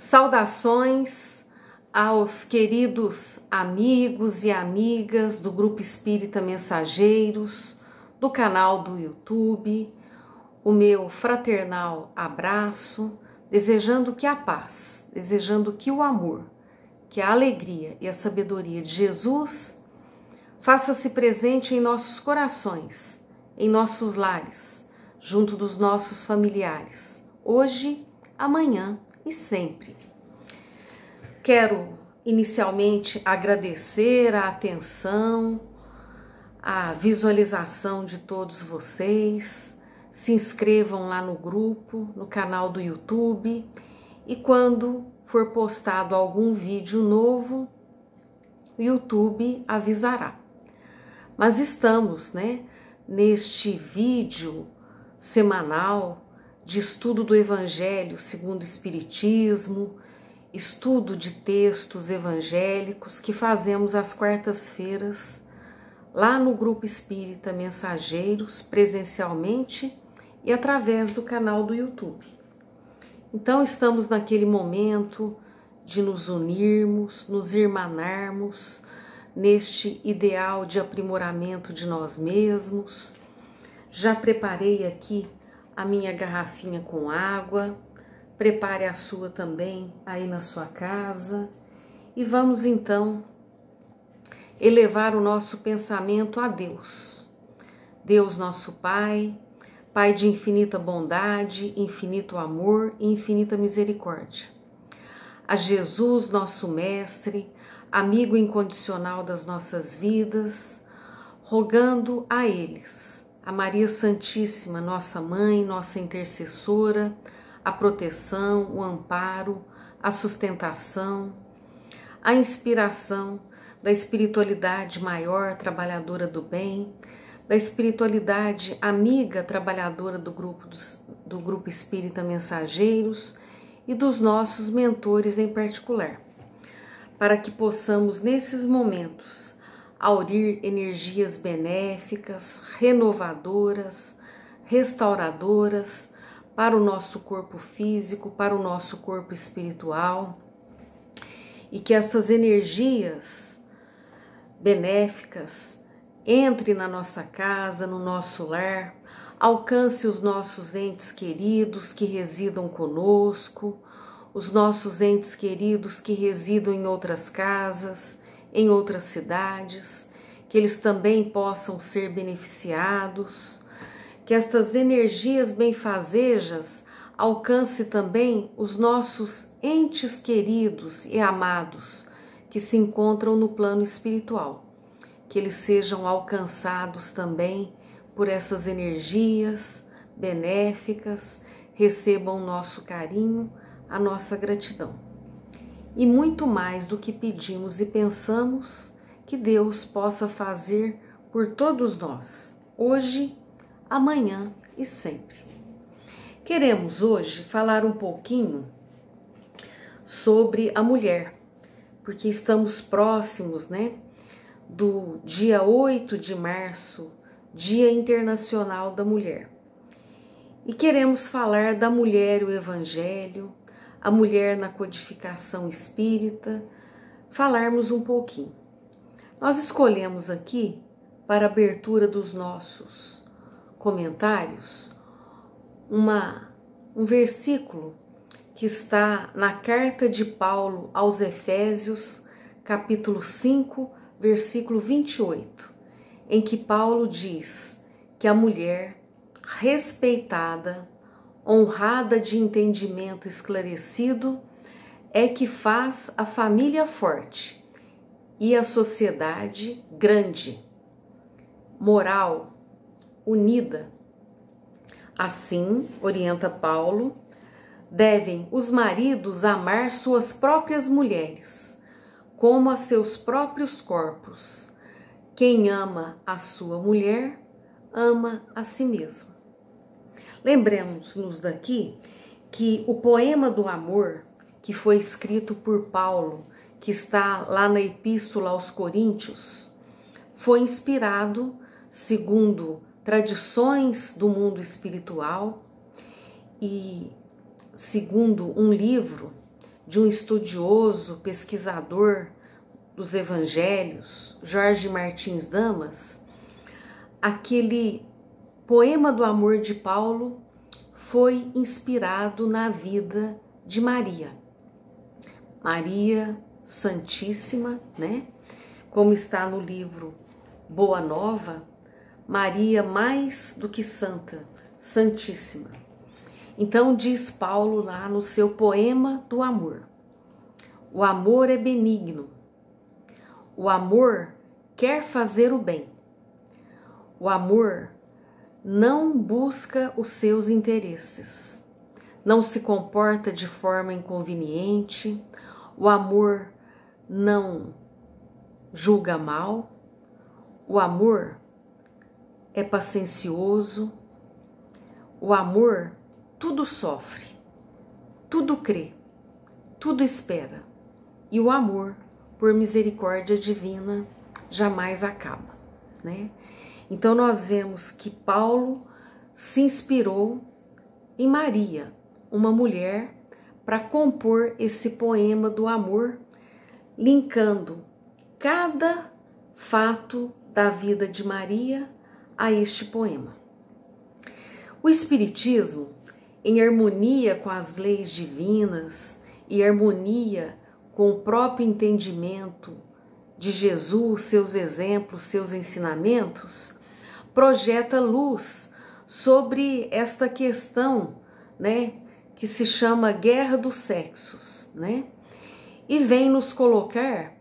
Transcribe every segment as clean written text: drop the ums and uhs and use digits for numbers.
Saudações aos queridos amigos e amigas do Grupo Espírita Mensageiros, do canal do YouTube, o meu fraternal abraço, desejando que a paz, desejando que o amor, que a alegria e a sabedoria de Jesus faça-se presente em nossos corações, em nossos lares, junto dos nossos familiares, hoje, amanhã e sempre. Quero inicialmente agradecer a atenção, a visualização de todos vocês. Se inscrevam lá no grupo, no canal do YouTube, e quando for postado algum vídeo novo, o YouTube avisará. Mas estamos, neste vídeo semanal de estudo do Evangelho segundo o Espiritismo, estudo de textos evangélicos que fazemos às quartas-feiras lá no Grupo Espírita Mensageiros, presencialmente e através do canal do YouTube. Então estamos naquele momento de nos unirmos, nos irmanarmos neste ideal de aprimoramento de nós mesmos. Já preparei aqui a minha garrafinha com água, prepare a sua também aí na sua casa e vamos então elevar o nosso pensamento a Deus. Deus nosso Pai, Pai de infinita bondade, infinito amor e infinita misericórdia. A Jesus, nosso Mestre, amigo incondicional das nossas vidas, rogando a eles, a Maria Santíssima, nossa Mãe, nossa intercessora, a proteção, o amparo, a sustentação, a inspiração da espiritualidade maior, trabalhadora do bem, da espiritualidade amiga, trabalhadora do Grupo Espírita Mensageiros e dos nossos mentores em particular, para que possamos nesses momentos aurir energias benéficas, renovadoras, restauradoras para o nosso corpo físico, para o nosso corpo espiritual, e que estas energias benéficas entrem na nossa casa, no nosso lar, alcance os nossos entes queridos que residam conosco, os nossos entes queridos que residam em outras casas, em outras cidades, que eles também possam ser beneficiados, que estas energias benfazejas alcance também os nossos entes queridos e amados que se encontram no plano espiritual, que eles sejam alcançados também por essas energias benéficas, recebam o nosso carinho, a nossa gratidão. E muito mais do que pedimos e pensamos, que Deus possa fazer por todos nós, hoje, amanhã e sempre. Queremos hoje falar um pouquinho sobre a mulher, porque estamos próximos, do dia 8 de março, Dia Internacional da Mulher. E queremos falar da mulher e o Evangelho, a mulher na codificação espírita, falarmos um pouquinho. Nós escolhemos aqui, para a abertura dos nossos comentários, um versículo que está na carta de Paulo aos Efésios, capítulo 5, versículo 28, em que Paulo diz que a mulher respeitada, honrada de entendimento esclarecido, é que faz a família forte e a sociedade grande, moral, unida. Assim, orienta Paulo, devem os maridos amar suas próprias mulheres, como a seus próprios corpos. Quem ama a sua mulher, ama a si mesmo. Lembremos-nos daqui que o poema do amor, que foi escrito por Paulo, que está lá na Epístola aos Coríntios, foi inspirado, segundo tradições do mundo espiritual e segundo um livro de um estudioso, pesquisador dos evangelhos, Jorge Martins Damas, aquele poema do amor de Paulo foi inspirado na vida de Maria. Maria Santíssima, né? Como está no livro Boa Nova, Maria mais do que santa, Santíssima. Então diz Paulo lá no seu poema do amor: o amor é benigno, o amor quer fazer o bem, o amor não busca os seus interesses, não se comporta de forma inconveniente, o amor não julga mal, o amor é paciencioso, o amor tudo sofre, tudo crê, tudo espera, e o amor, por misericórdia divina, jamais acaba, né? Então nós vemos que Paulo se inspirou em Maria, uma mulher, para compor esse poema do amor, linkando cada fato da vida de Maria a este poema. O Espiritismo, em harmonia com as leis divinas e harmonia com o próprio entendimento de Jesus, seus exemplos, seus ensinamentos, projeta luz sobre esta questão, né, que se chama guerra dos sexos, né? E vem nos colocar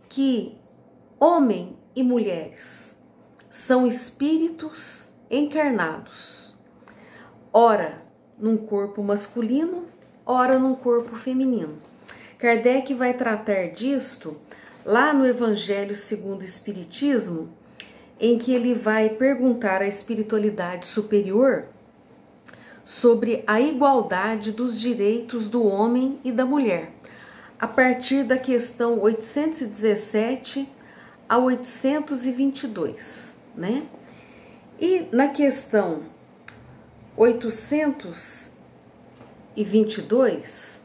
que homem e mulheres são espíritos encarnados, ora num corpo masculino, ora num corpo feminino. Kardec vai tratar disto lá no Evangelho segundo o Espiritismo, em que ele vai perguntar à espiritualidade superior sobre a igualdade dos direitos do homem e da mulher, a partir da questão 817 a 822, né? E na questão 822,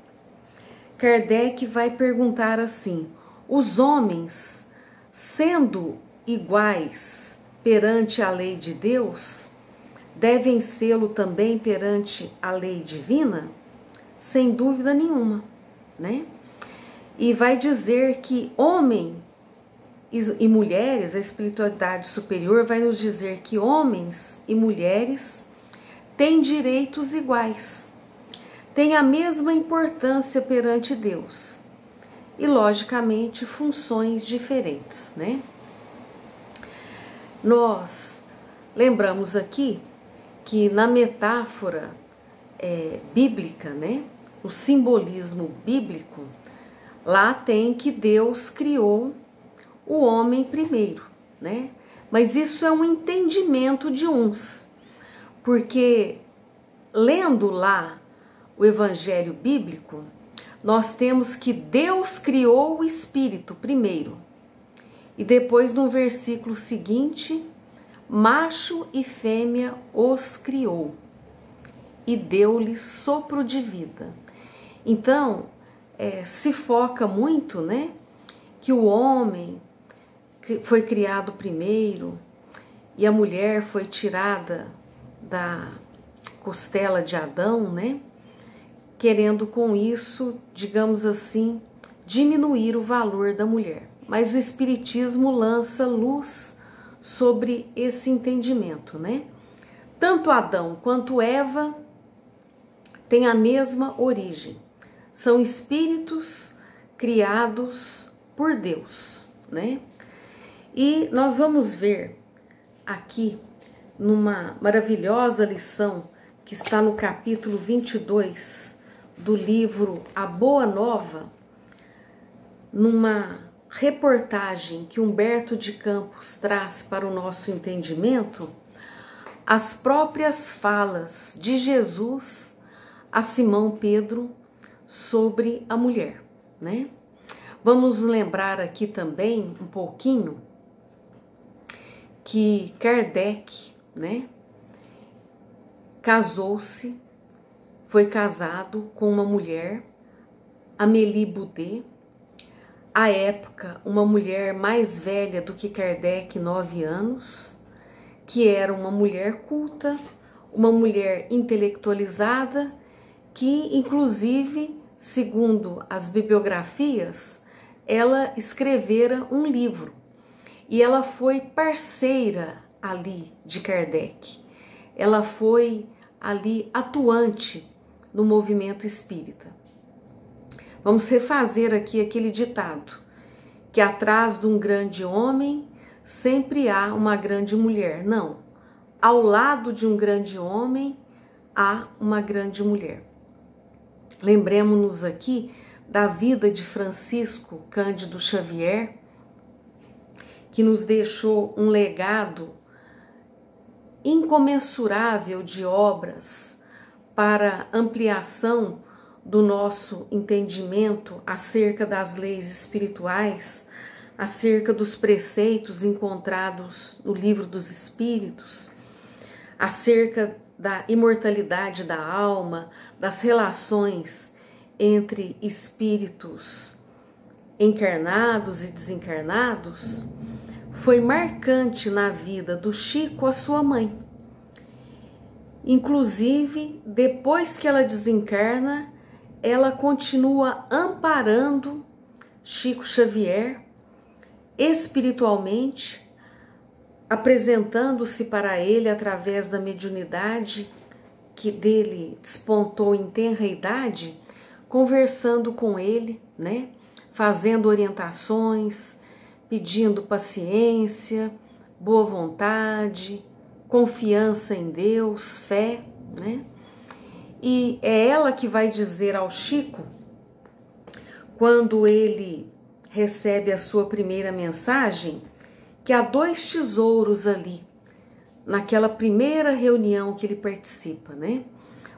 Kardec vai perguntar assim: os homens, sendo iguais perante a lei de Deus, devem sê-lo também perante a lei divina? Sem dúvida nenhuma, né? E vai dizer que homem e mulheres, a espiritualidade superior vai nos dizer que homens e mulheres têm direitos iguais, têm a mesma importância perante Deus e, logicamente, funções diferentes, né? Nós lembramos aqui que na metáfora bíblica, né, o simbolismo bíblico, lá tem que Deus criou o homem primeiro, né? Mas isso é um entendimento de uns, porque lendo lá o Evangelho bíblico, nós temos que Deus criou o espírito primeiro, e depois no versículo seguinte, macho e fêmea os criou e deu-lhes sopro de vida. Então, se foca muito, né, que o homem foi criado primeiro e a mulher foi tirada da costela de Adão, né, querendo com isso, digamos assim, diminuir o valor da mulher. Mas o Espiritismo lança luz sobre esse entendimento, né? Tanto Adão quanto Eva têm a mesma origem. São espíritos criados por Deus, né? E nós vamos ver aqui numa maravilhosa lição que está no capítulo 22 do livro A Boa Nova, numa reportagem que Humberto de Campos traz para o nosso entendimento, as próprias falas de Jesus a Simão Pedro sobre a mulher, né? Vamos lembrar aqui também um pouquinho que Kardec, né, casou-se, foi casado com uma mulher Amélie Boudet, à época uma mulher mais velha do que Kardec, 9 anos, que era uma mulher culta, uma mulher intelectualizada, que inclusive, segundo as bibliografias, ela escrevera um livro e ela foi parceira ali de Kardec. Ela foi ali atuante no movimento espírita. Vamos refazer aqui aquele ditado, que atrás de um grande homem sempre há uma grande mulher. Não, ao lado de um grande homem há uma grande mulher. Lembremos-nos aqui da vida de Francisco Cândido Xavier, que nos deixou um legado incomensurável de obras para ampliação do nosso entendimento acerca das leis espirituais, acerca dos preceitos encontrados no Livro dos Espíritos, acerca da imortalidade da alma, das relações entre espíritos encarnados e desencarnados. Foi marcante na vida do Chico a sua mãe. Inclusive, depois que ela desencarna, ela continua amparando Chico Xavier espiritualmente, apresentando-se para ele através da mediunidade que dele despontou em tenra idade, conversando com ele, né? Fazendo orientações, pedindo paciência, boa vontade, confiança em Deus, fé, né? E é ela que vai dizer ao Chico, quando ele recebe a sua primeira mensagem, que há 2 tesouros ali, naquela primeira reunião que ele participa, né?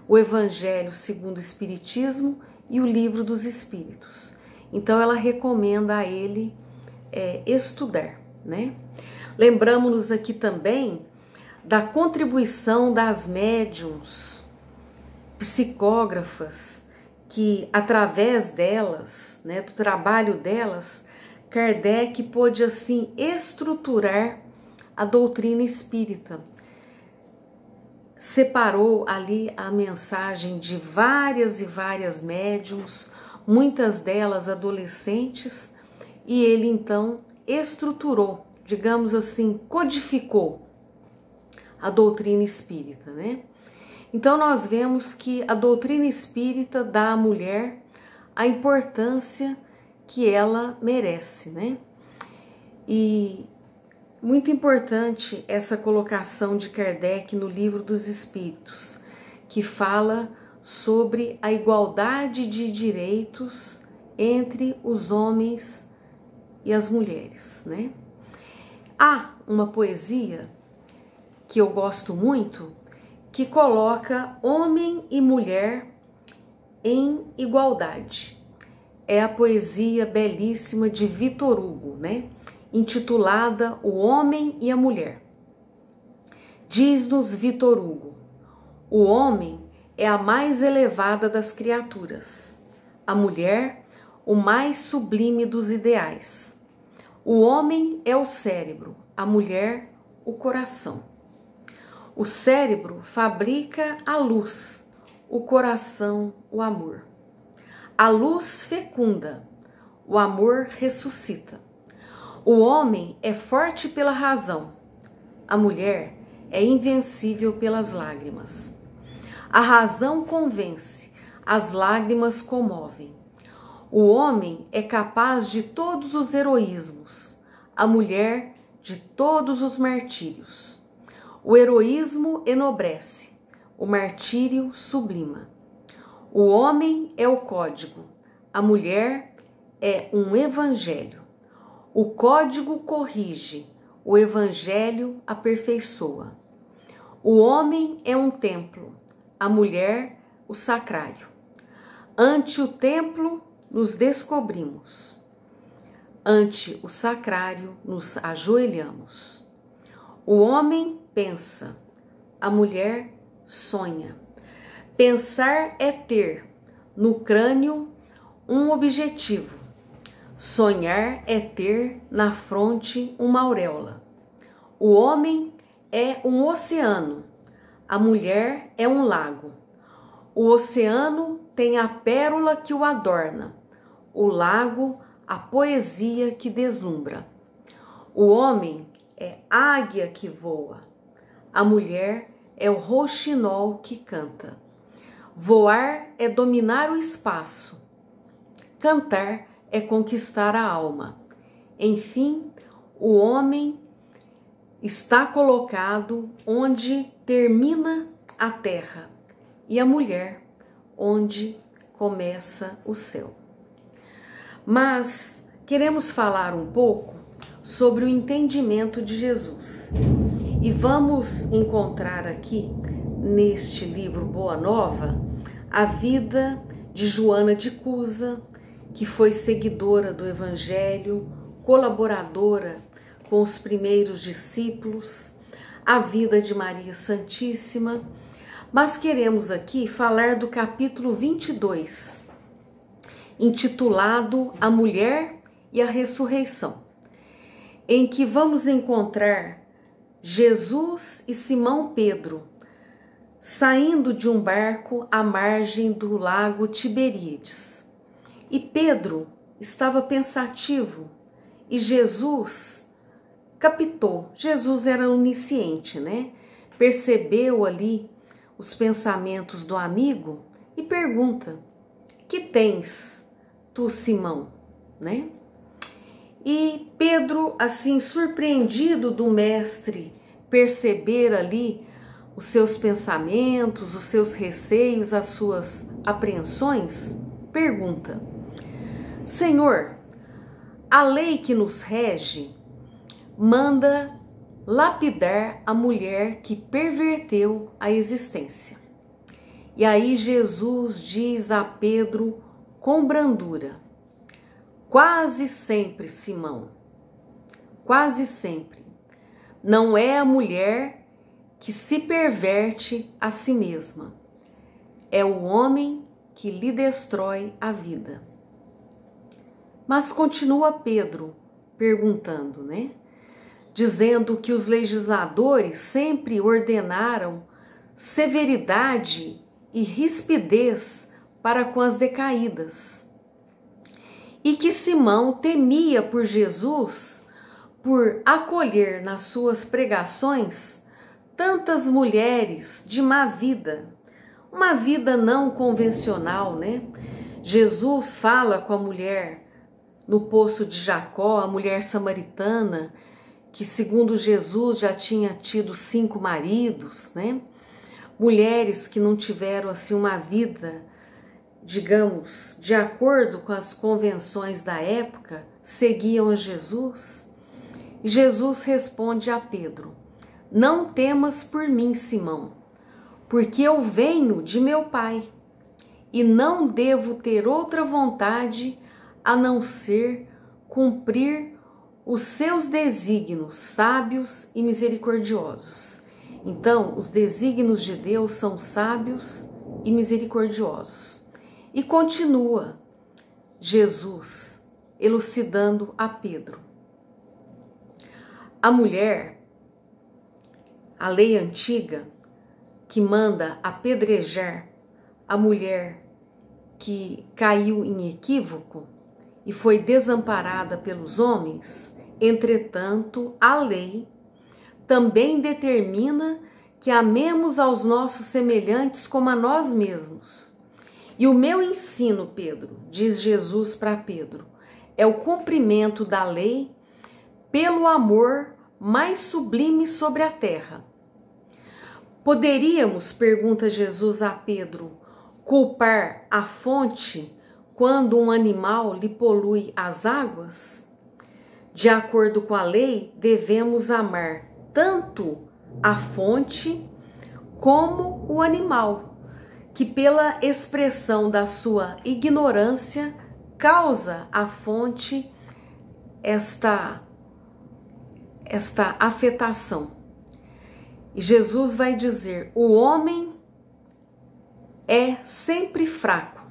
O Evangelho segundo o Espiritismo e o Livro dos Espíritos. Então ela recomenda a ele estudar, né? Lembramos-nos aqui também da contribuição das médiuns psicógrafas, que através delas, né, do trabalho delas, Kardec pôde assim estruturar a doutrina espírita. Separou ali a mensagem de várias e várias médiuns, muitas delas adolescentes, e ele então estruturou, digamos assim, codificou a doutrina espírita, né? Então nós vemos que a doutrina espírita dá à mulher a importância que ela merece, né? E muito importante essa colocação de Kardec no Livro dos Espíritos, que fala sobre a igualdade de direitos entre os homens e as mulheres, né? Há uma poesia que eu gosto muito, que coloca homem e mulher em igualdade. É a poesia belíssima de Victor Hugo, né? Intitulada O Homem e a Mulher. Diz-nos Victor Hugo: o homem é a mais elevada das criaturas, a mulher o mais sublime dos ideais. O homem é o cérebro, a mulher o coração. O cérebro fabrica a luz, o coração o amor. A luz fecunda, o amor ressuscita. O homem é forte pela razão, a mulher é invencível pelas lágrimas. A razão convence, as lágrimas comovem. O homem é capaz de todos os heroísmos, a mulher de todos os martírios. O heroísmo enobrece, o martírio sublima. O homem é o código, a mulher é um evangelho. O código corrige, o evangelho aperfeiçoa. O homem é um templo, a mulher o sacrário. Ante o templo nos descobrimos, ante o sacrário nos ajoelhamos. O homem pensa, a mulher sonha. Pensar é ter no crânio um objetivo. Sonhar é ter na fronte uma auréola. O homem é um oceano, a mulher é um lago. O oceano tem a pérola que o adorna, o lago a poesia que deslumbra. O homem é águia que voa, a mulher é o rouxinol que canta. Voar é dominar o espaço, cantar é conquistar a alma. Enfim, o homem está colocado onde termina a terra e a mulher onde começa o céu. Mas queremos falar um pouco sobre o entendimento de Jesus. E vamos encontrar aqui, neste livro Boa Nova, a vida de Joana de Cusa, que foi seguidora do Evangelho, colaboradora com os primeiros discípulos, a vida de Maria Santíssima, mas queremos aqui falar do capítulo 22, intitulado A Mulher e a Ressurreição, em que vamos encontrar Jesus e Simão Pedro saindo de um barco à margem do lago Tiberíades. E Pedro estava pensativo e Jesus captou. Jesus era onisciente, né? Percebeu ali os pensamentos do amigo e pergunta: que tens tu, Simão, né? E Pedro, assim, surpreendido do mestre perceber ali os seus pensamentos, os seus receios, as suas apreensões, pergunta: Senhor, a lei que nos rege manda lapidar a mulher que perverteu a existência. E aí Jesus diz a Pedro com brandura: quase sempre, Simão, quase sempre, não é a mulher que se perverte a si mesma, é o homem que lhe destrói a vida. Mas continua Pedro perguntando, né? Dizendo que os legisladores sempre ordenaram severidade e rispidez para com as decaídas. E que Simão temia por Jesus por acolher nas suas pregações tantas mulheres de má vida, uma vida não convencional, né? Jesus fala com a mulher no poço de Jacó, a mulher samaritana, que segundo Jesus já tinha tido 5 maridos, né? Mulheres que não tiveram assim uma vida, digamos, de acordo com as convenções da época, seguiam a Jesus. E Jesus responde a Pedro: não temas por mim, Simão, porque eu venho de meu Pai e não devo ter outra vontade a não ser cumprir os seus desígnios sábios e misericordiosos. Então, os desígnios de Deus são sábios e misericordiosos. E continua Jesus elucidando a Pedro: a mulher, a lei antiga que manda apedrejar a mulher que caiu em equívoco e foi desamparada pelos homens, entretanto, a lei também determina que amemos aos nossos semelhantes como a nós mesmos. E o meu ensino, Pedro, diz Jesus para Pedro, é o cumprimento da lei pelo amor mais sublime sobre a terra. Poderíamos, pergunta Jesus a Pedro, culpar a fonte quando um animal lhe polui as águas? De acordo com a lei, devemos amar tanto a fonte como o animal, que pela expressão da sua ignorância causa à fonte esta afetação. E Jesus vai dizer: o homem é sempre fraco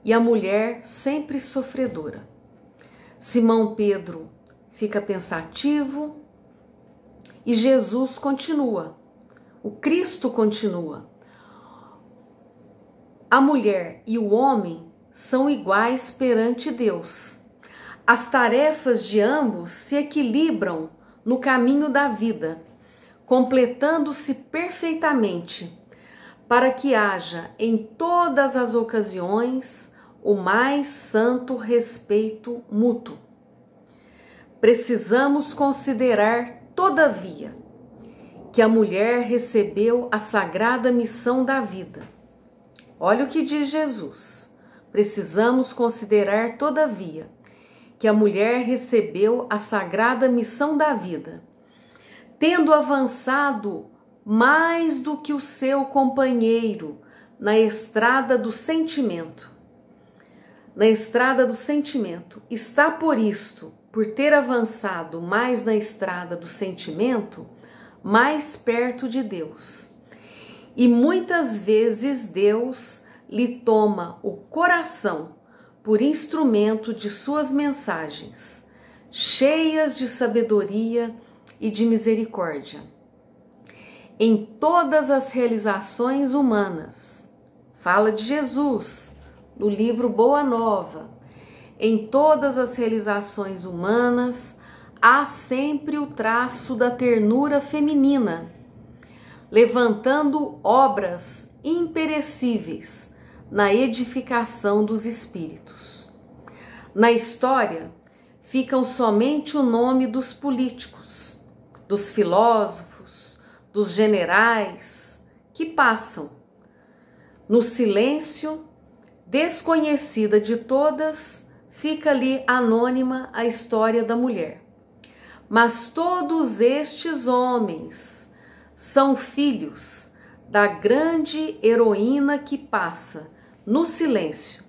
e a mulher sempre sofredora. Simão Pedro fica pensativo e Jesus continua. O Cristo continua. A mulher e o homem são iguais perante Deus. As tarefas de ambos se equilibram no caminho da vida, completando-se perfeitamente, para que haja em todas as ocasiões o mais santo respeito mútuo. Precisamos considerar, todavia, que a mulher recebeu a sagrada missão da vida. Olha o que diz Jesus. Precisamos considerar, todavia, que a mulher recebeu a sagrada missão da vida, tendo avançado mais do que o seu companheiro na estrada do sentimento. Na estrada do sentimento. Está por isto, por ter avançado mais na estrada do sentimento, mais perto de Deus. E muitas vezes Deus lhe toma o coração por instrumento de suas mensagens, cheias de sabedoria e de misericórdia. Em todas as realizações humanas, fala de Jesus no livro Boa Nova, em todas as realizações humanas há sempre o traço da ternura feminina, levantando obras imperecíveis na edificação dos espíritos. Na história ficam somente o nome dos políticos, dos filósofos, dos generais que passam. No silêncio, desconhecida de todas, fica ali anônima a história da mulher. Mas todos estes homens são filhos da grande heroína que passa no silêncio,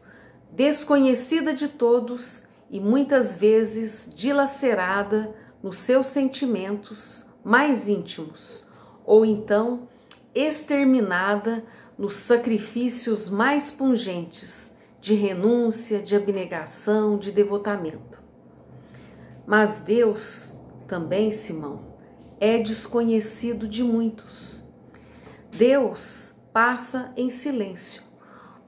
desconhecida de todos e muitas vezes dilacerada nos seus sentimentos mais íntimos, ou então exterminada nos sacrifícios mais pungentes de renúncia, de abnegação, de devotamento. Mas Deus também, Simão, é desconhecido de muitos. Deus passa em silêncio,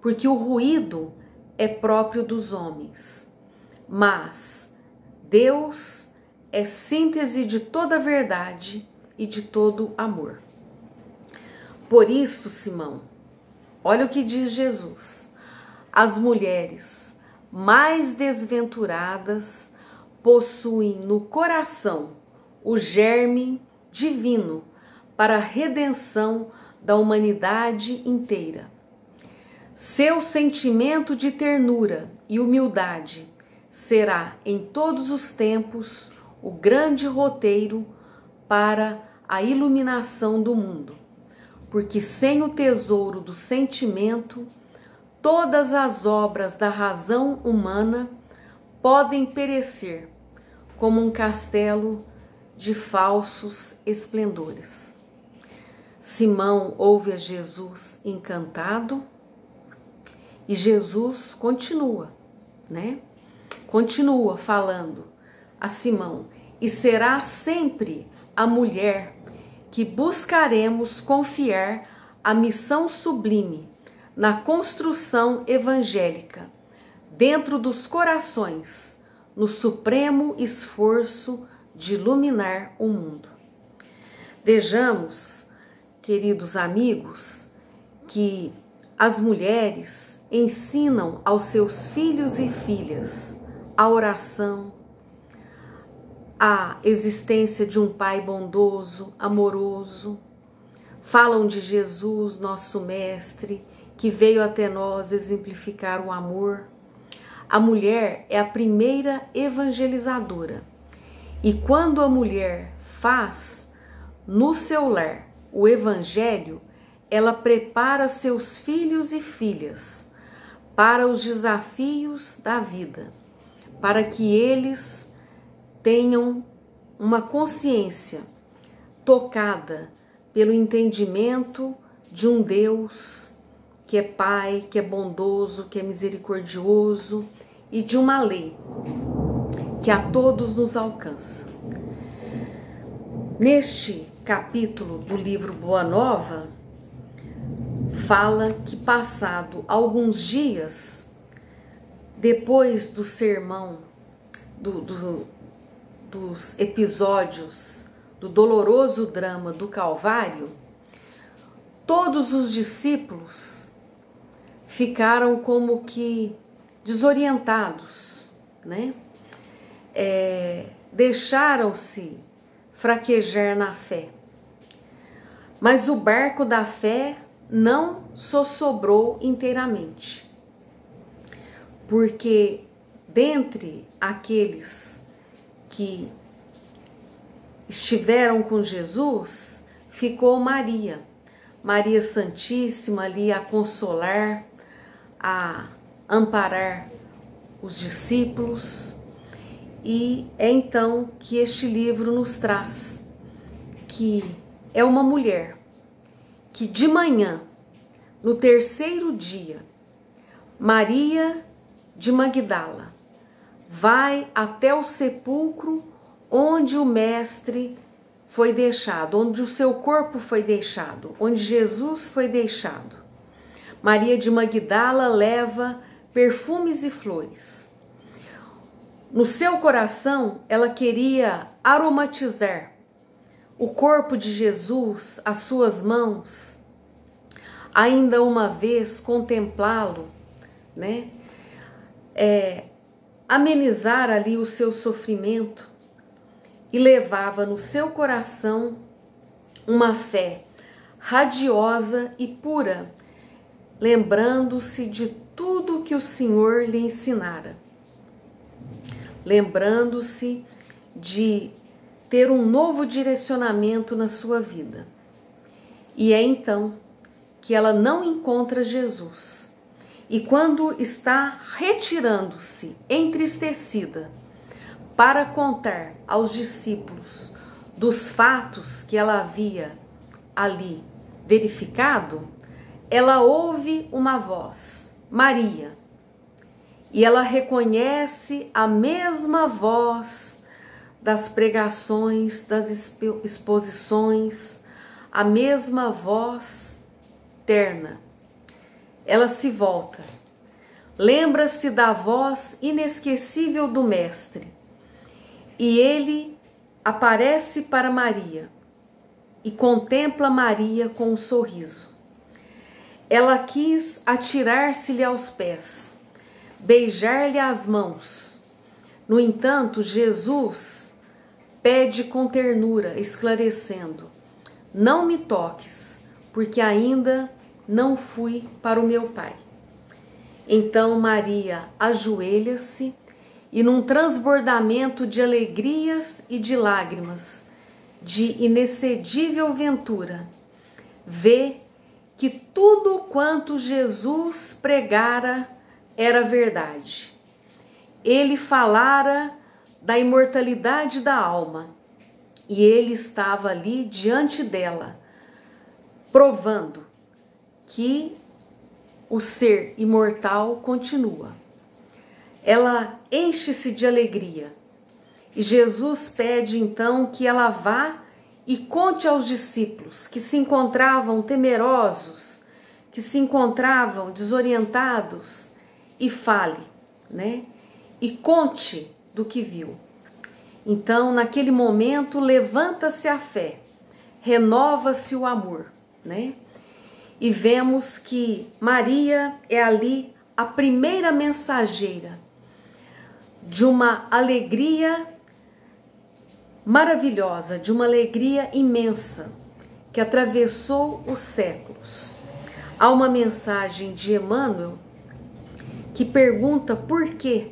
porque o ruído é próprio dos homens. Mas Deus é síntese de toda verdade e de todo amor. Por isso, Simão, olha o que diz Jesus: as mulheres mais desventuradas possuem no coração o germe divino para a redenção da humanidade inteira. Seu sentimento de ternura e humildade será em todos os tempos o grande roteiro para a iluminação do mundo, porque sem o tesouro do sentimento, todas as obras da razão humana podem perecer como um castelo de falsos esplendores. Simão ouve a Jesus encantado e Jesus continua, Continua falando a Simão: e será sempre a mulher que buscaremos confiar a missão sublime na construção evangélica, dentro dos corações, no supremo esforço de iluminar o mundo. Vejamos, queridos amigos, que as mulheres ensinam aos seus filhos e filhas a oração, a existência de um Pai bondoso, amoroso. Falam de Jesus, nosso Mestre, que veio até nós exemplificar o amor. A mulher é a primeira evangelizadora. E quando a mulher faz no seu lar o evangelho, ela prepara seus filhos e filhas para os desafios da vida, para que eles tenham uma consciência tocada pelo entendimento de um Deus que é Pai, que é bondoso, que é misericordioso, e de uma lei que a todos nos alcança. Neste capítulo do livro Boa Nova, fala que passado alguns dias, depois do sermão, dos episódios do doloroso drama do Calvário, todos os discípulos ficaram como que desorientados, né? Deixaram-se fraquejar na fé. Mas o barco da fé não sossobrou inteiramente, porque dentre aqueles que estiveram com Jesus, ficou Maria Santíssima ali a consolar, a amparar os discípulos. E é então que este livro nos traz que é uma mulher que de manhã, no terceiro dia, Maria de Magdala vai até o sepulcro onde o mestre foi deixado, onde o seu corpo foi deixado, onde Jesus foi deixado. Maria de Magdala leva perfumes e flores. No seu coração, ela queria aromatizar o corpo de Jesus, as suas mãos, ainda uma vez contemplá-lo, né? Amenizar ali o seu sofrimento, e levava no seu coração uma fé radiosa e pura, lembrando-se de tudo que o Senhor lhe ensinara, lembrando-se de ter um novo direcionamento na sua vida. E é então que ela não encontra Jesus. E quando está retirando-se, entristecida, para contar aos discípulos dos fatos que ela havia ali verificado, ela ouve uma voz, Maria, e ela reconhece a mesma voz das pregações, das exposições, a mesma voz terna. Ela se volta, lembra-se da voz inesquecível do Mestre, e ele aparece para Maria e contempla Maria com um sorriso. Ela quis atirar-se-lhe aos pés, beijar-lhe as mãos. No entanto, Jesus pede com ternura, esclarecendo: não me toques, porque ainda não fui para o meu Pai. Então Maria ajoelha-se e, num transbordamento de alegrias e de lágrimas, de inexcedível ventura, vê que tudo quanto Jesus pregara era verdade. Ele falara da imortalidade da alma, e ele estava ali diante dela, provando que o ser imortal continua. Ela enche-se de alegria, e Jesus pede então que ela vá e conte aos discípulos que se encontravam temerosos, que se encontravam desorientados, e fale, né? E conte do que viu. Então, naquele momento, levanta-se a fé, renova-se o amor, né? E vemos que Maria é ali a primeira mensageira de uma alegria maravilhosa, de uma alegria imensa que atravessou os séculos. Há uma mensagem de Emmanuel que pergunta por que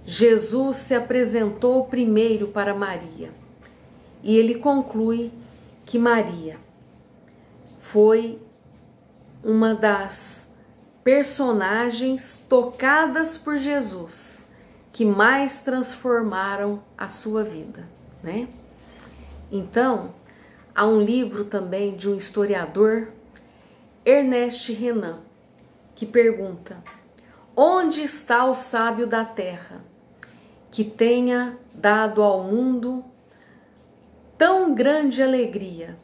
Jesus se apresentou primeiro para Maria. E ele conclui que Maria foi uma das personagens tocadas por Jesus que mais transformaram a sua vida, né? Então, há um livro também de um historiador Ernest Renan, que pergunta: onde está o sábio da terra, que tenha dado ao mundo tão grande alegria,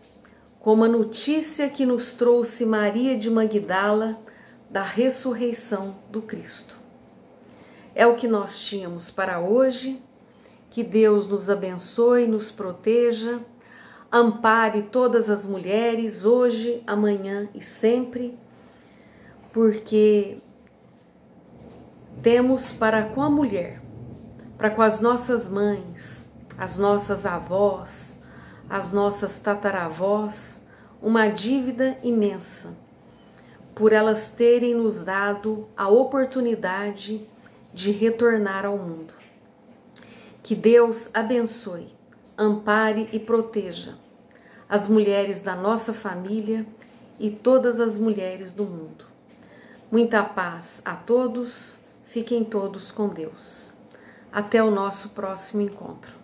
como a notícia que nos trouxe Maria de Magdala da ressurreição do Cristo? É o que nós tínhamos para hoje. Que Deus nos abençoe, nos proteja, ampare todas as mulheres, hoje, amanhã e sempre, porque temos para com a mulher, para com as nossas mães, as nossas avós, as nossas tataravós, uma dívida imensa, por elas terem nos dado a oportunidade de retornar ao mundo. Que Deus abençoe, ampare e proteja as mulheres da nossa família e todas as mulheres do mundo. Muita paz a todos, fiquem todos com Deus. Até o nosso próximo encontro.